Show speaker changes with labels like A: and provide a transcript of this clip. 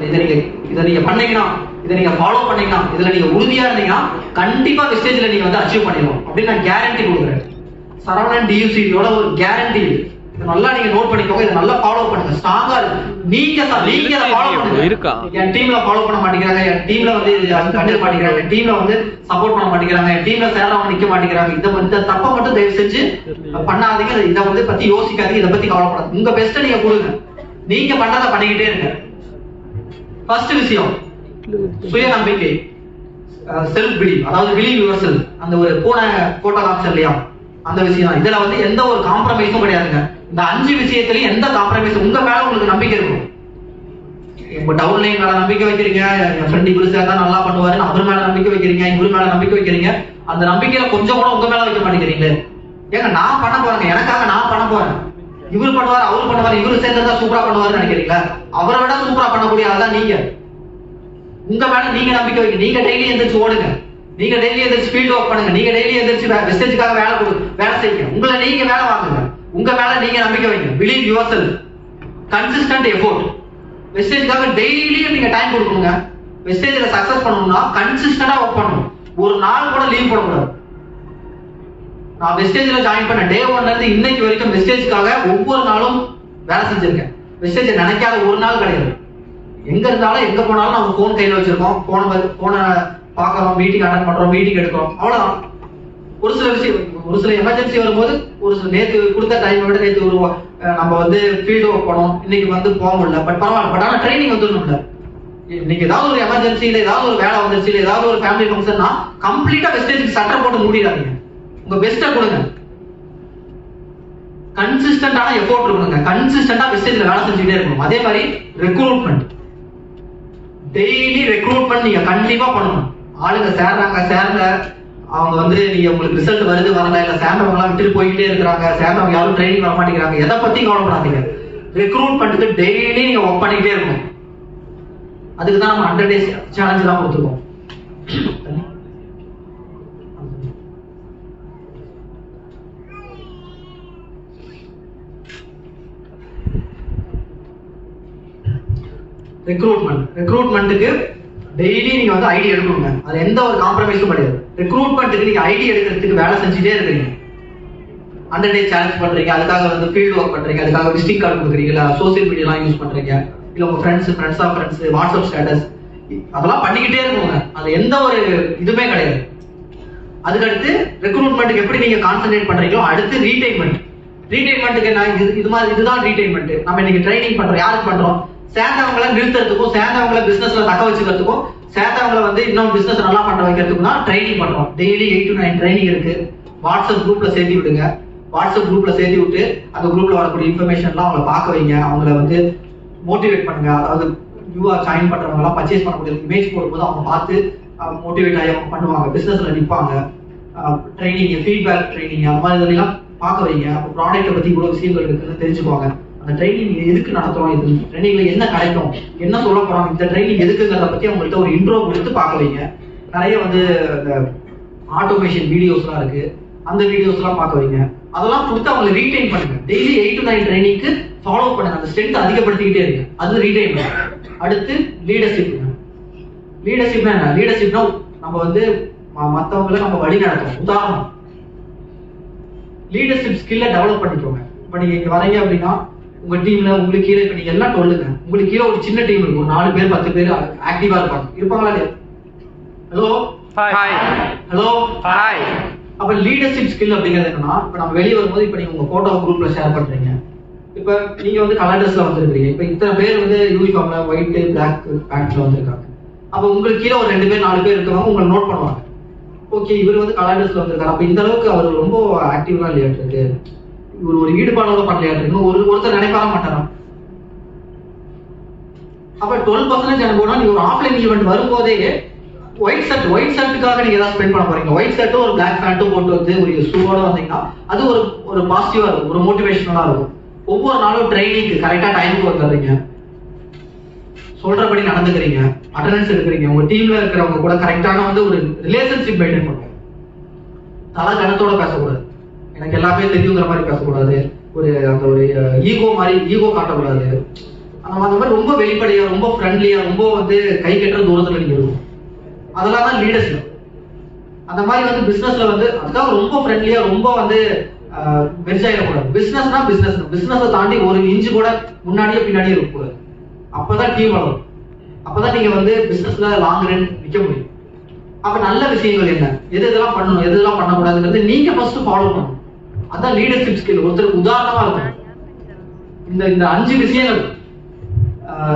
A: இதை நீங்க பண்ணீங்கன்னா, இதை நீங்க ஃபாலோ பண்ணீங்கன்னா, இதுல நீங்க உறுதியா இருந்தீங்கன்னா கண்டிப்பா வெஸ்டேஜ்ல நீங்க வந்து அச்சீவ் பண்ணிடலாம் அப்படின்னு நான் கேரண்டி கொடுக்குறேன். சரவணன் டியூசியோட ஒரு கேரண்டி. நல்லா நீங்க நோட் பண்ணிக்கோங்க, இதை நல்லா ஃபாலோ பண்ணுங்க. ஸ்ட்ராங்கா நீங்க ஃபாலோ பண்ணுங்க. என் டீம்ல ஃபாலோ பண்ண மாட்டேங்கிறாங்க, என் டீம்ல வந்து கண்டுக்க மாட்டேங்கிறாங்க, என் டீம்ல வந்து சப்போர்ட் பண்ண மாட்டேங்கிறாங்க, என் டீம்ல சேரவங்க நிக்க மாட்டேங்கிறாங்க. இந்த தப்பை மட்டும் தயவு செஞ்சு பண்ணாதீங்க. இதை வந்து பத்தி யோசிக்காதீங்க, இதை பத்தி கவலைப்படாது. உங்க பெஸ்ட்டை நீங்க கொடுங்க. நீங்க பண்ணதை பண்ணிக்கிட்டே இருங்க. ஃபர்ஸ்ட் விஷயம் சுய நம்பிக்கை, செல்ஃப் பிலீவ், அதாவது பிலீவ் யுவர் செல்ஃப். அந்த ஒரு போன போட்டோ காமிச்சர் இல்லையா, அந்த விஷயம். இதுல வந்து எந்த ஒரு காம்ப்ரமைஸும் கிடையாதுங்க. இந்த 5 விஷயத்திலயும் எந்த காம்ப்ரமைஸ், உங்க மேல உங்களுக்கு நம்பிக்கை இருக்கும். இப்ப டவுன்லைன் மேல நம்பிக்கை வைக்கிறீங்க, என் ஃப்ரெண்ட் இவரு சேர்ந்தா நல்லா பண்ணுவாரு, அவர் மேல நம்பிக்கை வைக்கிறீங்க, இவரு மேல நம்பிக்கை வைக்கிறீங்க. அந்த நம்பிக்கையில கொஞ்சம் கூட உங்க மேல வைக்க மாட்டேங்கிறீங்களே. ஏங்க நான் பண்ண போறேங்க, எனக்காக நான் பண்ண போறேன், இவரு பண்ணுவாரு, அவரு பண்ணுவாரு, இவரு சேர்ந்தா சூப்பரா பண்ணுவாருன்னு நினைக்கிறீங்களா? அவரை விட சூப்பரா பண்ணக்கூடிய ஆள்தான் நீங்க. உங்க மேல நீங்க நம்பிக்கை வைக்க. நீங்க டெய்லி எந்திரிச்சு ஓடுங்க, நீங்க டெய்லி எந்திரிச்சு ஃபீல்ட் ஒர்க் பண்ணுங்க, நீங்க டெய்லி எந்திரிச்சு வெஸ்டேஜுக்காக வேலை செய்யுங்க. உங்களை நீங்க வேலை வாங்குங்க, உங்க மேல நீங்க நம்பிக்கை வைங்க. Believe your self, consistent effort. வெஸ்டேஜுக்காக டெய்லியும் நீங்க டைம் கொடுக்கணுங்க. வெஸ்டேஜ்ல சக்சஸ் பண்ணணும்னா கன்சிஸ்டன்டா ஒர்க் பண்ணணும். ஒரு நாள் கூட லீவ் போடக்கூடாது. நான் வெஸ்டேஜ்ல ஜாயின் பண்ண டே 1ல இருந்து இன்னைக்கு வரைக்கும் வெஸ்டேஜுக்காக ஒவ்வொரு நாளும் வேலை செஞ்சிருக்கேன். வெஸ்டேஜ் நினைக்காத ஒரு நாள் கிடையாது. எங்க இருந்தாலும் எங்க போனாலும் நம்ம போன் கையில வச்சிருக்கோம், போனை பாக்குறோம், மீட்டிங் அட்டன் பண்றோம், மீட்டிங் எடுக்கிறோம், அவ்வளவுதான். ஒரு சில விஷயம், ஒரு சில எமர்ஜென்சி வரும்போது, ஒரு சில நேற்று கொடுத்த டைமை விட நேற்று ஒரு நம்ம வந்து ஃபீல்டு ஒர்க் பண்ணோம், இன்னைக்கு வந்து போக முடியல, பட் பரவாயில்ல. பட் ஆனால் ட்ரைனிங் வந்துடணும்ல. இன்னைக்கு ஏதாவது ஒரு எமர்ஜென்சியில, ஏதாவது ஒரு வேலை வந்துருச்சு, ஏதாவது ஒரு ஃபேமிலி ஃபங்க்ஷன்னா கம்ப்ளீட்டா வெஸ்டேஜுக்கு சட்டர் போட்டு மூடிடாதீங்க. உங்க பெஸ்ட்டை கொடுங்க. கன்சிஸ்டன்டான எஃபோர்ட் இருக்கணுங்க. கன்சிஸ்டன்டா வெஸ்டேஜ்ல வேலை செஞ்சுட்டே இருக்கணும். அதே மாதிரி ரெக்ரூட்மெண்ட், டெய்லி ரெக்ரூட்மெண்ட் நீங்க கண்டிப்பா பண்ணணும். ஆளுங்க சேர்ந்த அவங்க வந்து நீங்க உங்களுக்கு ரிசல்ட் வருது வரல, இல்ல சேர்ந்தவங்க எல்லாம் விட்டுட்டு போயிட்டே இருக்கிறாங்க, சேர்ந்தவங்க யாரும் ட்ரைனிங் வர மாட்டேங்கிறாங்க, எதை பத்தி கவலைப்படாதீங்க. ரெக்ரூட்மெண்ட்டுக்கு டெய்லி நீங்க ஒர்க் பண்ணிக்கிட்டே இருக்கணும். அதுக்கு தான் நம்ம 100 days சேலஞ்ச் தான் கொடுத்துருக்கோம். ரெக்ரூட்மெண்ட்டுக்கு டெய்லி நீங்க வந்து ஐடி எடுக்கணுங்க. அது எந்த ஒரு காம்ப்ரமைஸும் கிடையாது. ரெக்ரூட்மெண்ட்டுக்கு நீங்க ஐடி எடுக்கிறதுக்கு வேலை செஞ்சுட்டே இருக்கீங்க. 100 days சேலஞ்ச் பண்றீங்க, அதுக்காக வந்து ஃபீல்ட் ஒர்க் பண்றீங்க, அதுக்காக விசிட்டிங் கார்டு கொடுக்குறீங்க, இல்ல சோசியல் மீடியாலாம் யூஸ் பண்றீங்க, இல்ல உங்க ஃப்ரெண்ட்ஸ் வாட்ஸ்அப் ஸ்டேட்டஸ், அதெல்லாம் பண்ணிக்கிட்டே இருக்குங்க. அது எந்த ஒரு இதுவுமே கிடையாது. அதுக்கடுத்து ரெக்ரூட்மெண்ட்டுக்கு எப்படி நீங்க கான்சென்ட்ரேட் பண்றீங்களோ, அடுத்து ரீடைன்மெண்ட்டுக்கு என்ன, இதுதான் ரீடைன்மெண்ட். நம்ம இன்னைக்கு ட்ரைனிங் பண்றோம், யாருக்கு பண்றோம்? சேர்ந்தவங்களை நிறுத்துறதுக்கும், சேர்ந்தவங்களை பிசினஸ்ல தக்க வச்சுக்கிறதுக்கும், சேர்ந்தவங்களை வந்து இன்னும் பிசினஸ் நல்லா பண்ண வைக்கிறதுக்கும் தான் ட்ரைனிங் பண்றோம். டெய்லி 8 to 9 ட்ரைனிங் இருக்கு. வாட்ஸ்அப் குரூப்ல சேர்த்து விடுங்க. வாட்ஸ்அப் குரூப்ல சேர்த்து விட்டு அந்த குரூப்ல வரக்கூடிய இன்ஃபர்மேஷன்லாம் அவங்களை பார்க்க வைங்க, அவங்களை வந்து மோட்டிவேட் பண்ணுங்க. அதாவது நியூவா ஜாயின் பண்றவங்க எல்லாம் பர்ச்சேஸ் பண்ணக்கூடிய இமேஜ் போடும்போது அவங்க பார்த்து மோட்டிவேட் ஆகி அவங்க பண்ணுவாங்க, பிசினஸ்ல நிற்பாங்க. ட்ரைனிங், ஃபீட்பேக் ட்ரைனிங், அந்த மாதிரி இதெல்லாம் பார்க்க வைங்க. அப்போ ப்ராடக்ட்டை பத்தி இவ்வளவு விஷயங்கள் இருக்குன்னு தெரிஞ்சுக்குவாங்க. அந்த ட்ரைனிங் எதுக்கு நடத்துறோம், இது ட்ரைனிங்ல என்ன கிடைக்கும், என்ன சொல்ல போறோம், இந்த ட்ரைனிங் எதுக்குங்கிறத பத்தி அவங்கள்ட்ட ஒரு இன்ட்ரோ கொடுத்து பார்க்க வைங்க. நிறைய வந்து இந்த ஆட்டோமேஷன் வீடியோஸ்லாம் இருக்கு, அந்த வீடியோஸ்லாம் பார்க்க வைங்க. அதெல்லாம் கொடுத்து அவங்களை ரீடைன் பண்ணுங்க. டெய்லி 8 to 9 ட்ரைனிங்க்கு ஃபாலோ பண்ணுங்க. அந்த ஸ்ட்ரென்த் அதிகப்படுத்திக்கிட்டே இருக்கு. அது ரீடைன் பண்ணுங்க. அடுத்து லீடர்ஷிப். லீடர்ஷிப்னா என்ன? லீடர்ஷிப்னா நம்ம வந்து மற்றவங்களை நம்ம வழி நடத்தணும். உதாரணம், லீடர்ஷிப் ஸ்கில்லை டெவலப் பண்ணிக்கோங்க. இப்போ நீங்க இங்க வரீங்க அப்படின்னா உங்க டீம்ல உங்களுக்கு கீழே, இப்ப நீங்க எல்லாம் சொல்லுங்க, உங்களுக்கு கீழே ஒரு சின்ன டீம் இருக்கும், 4 பேர் 10 பேர் ஆக்டிவா இருப்பாங்களா இல்லையா? ஹலோ. அப்ப லீடர்ஷிப் ஸ்கில் அப்படிங்கிறது என்னன்னா, இப்ப நம்ம வெளியே வரும்போது, இப்ப நீங்க உங்க போட்டோ குரூப்ல ஷேர் பண்றீங்க. இப்ப நீங்க வந்து கலர் ட்ரெஸ்ல வந்துருக்கீங்க. இப்ப இத்தனை பேர் வந்து யூனிஃபார்ம்ல ஒயிட் பிளாக் பேண்ட்ல வந்திருக்காங்க. அப்ப உங்களுக்கு கீழே ஒரு 2 பேர் 4 பேர் இருக்கவங்க உங்களை நோட் பண்ணுவாங்க. ஓகே, இவர் வந்து கலர் ட்ரெஸ்ல வந்திருக்காரு, அப்ப இந்த அளவுக்கு அவர் ரொம்ப ஆக்டிவா இல்லையாட்டு, இவர் ஒரு ஈடுபாடோட பண்ணலையாட்டு ஒருத்தர் நினைப்பார மாட்டாராம். அப்ப 12% எனக்கு போனா, நீங்க ஒரு ஆஃப்லைன் ஈவெண்ட் வரும்போதே ஒயிட் ஷர்ட்டுக்காக நீங்க ஏதாவது ஸ்பெண்ட் பண்ண போறீங்க. ஒயிட் ஷர்ட்டும் ஒரு பிளாக் பேண்ட்டும் போட்டு வந்து ஒரு ஷூவோட வந்தீங்கன்னா அது ஒரு பாசிட்டிவா இருக்கும், ஒரு மோட்டிவேஷனலா இருக்கும். ஒவ்வொரு நாளும் ட்ரைனிங்க்கு கரெக்டா டைமுக்கு வந்துடுறீங்க, சொல்றபடி நடந்துக்கிறீங்க, அட்டெண்டன்ஸ் எடுக்கிறீங்க, உங்க டீம்ல இருக்கிறவங்க கூட கரெக்டான வந்து ஒரு ரிலேஷன்ஷிப் மெயின்டைன் பண்ணுங்க. தலை கணத்தோட பேசக்கூடாது, எனக்கு எல்லாமே தெரியுங்கிற மாதிரி பேசக்கூடாது, ஒரு அந்த ஒரு ஈகோ காட்டக்கூடாது. அந்த மாதிரி ரொம்ப வெளிப்படையா, ரொம்ப ஃப்ரெண்ட்லியா, ரொம்ப வந்து கை கட்டுற தூரத்துல நீங்க இருக்கும். அதெல்லாம் தான் லீடர்ஷிப். அந்த மாதிரி வந்து பிசினஸ்ல வந்து அதுக்காக ரொம்ப ஃப்ரெண்ட்லியா, ரொம்ப வந்து வெறிச்சாயிடக்கூடாது. பிசினஸ்னா பிசினஸை தாண்டி ஒரு இன்ச்சு கூட முன்னாடியே பின்னாடியே இருக்கக்கூடாது. அப்பதான் டீம் வளரும். அப்பதான் நீங்க வந்து பிசினஸ்ல லாங் ரன் நிக்க முடியும். அப்ப நல்ல விஷயங்கள் என்ன, எது எதெல்லாம் பண்ணணும், எது எதெல்லாம் பண்ணக்கூடாதுங்கிறது நீங்க ஃபர்ஸ்ட் ஃபாலோ பண்ணணும். அதான் லீடர்ஷிப் ஸ்கில். ஒருத்தருக்கு உதாரணமா இருக்கும். இந்த 5 விஷயங்கள்